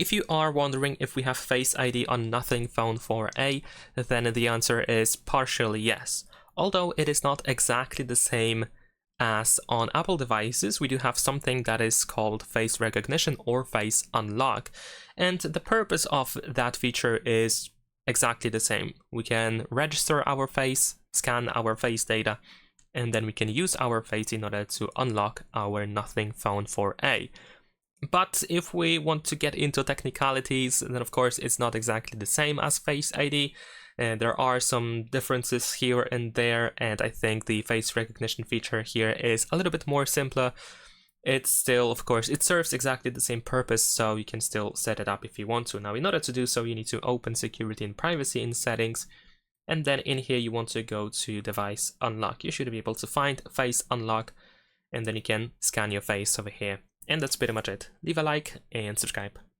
If you are wondering if we have Face ID on Nothing Phone 4a, then the answer is partially yes. Although it is not exactly the same as on Apple devices, we do have something that is called face recognition or face unlock. And the purpose of that feature is exactly the same. We can register our face, scan our face data, and then we can use our face in order to unlock our Nothing Phone 4a. But if we want to get into technicalities, then of course it's not exactly the same as Face ID. There are some differences here and there, and I think the face recognition feature here is a little bit more simpler. It's still, of course, it serves exactly the same purpose, so you can still set it up if you want to. Now, in order to do so, you need to open security and privacy in settings, and then in here you want to go to device unlock. You should be able to find face unlock, and then you can scan your face over here. And that's pretty much it. Leave a like and subscribe.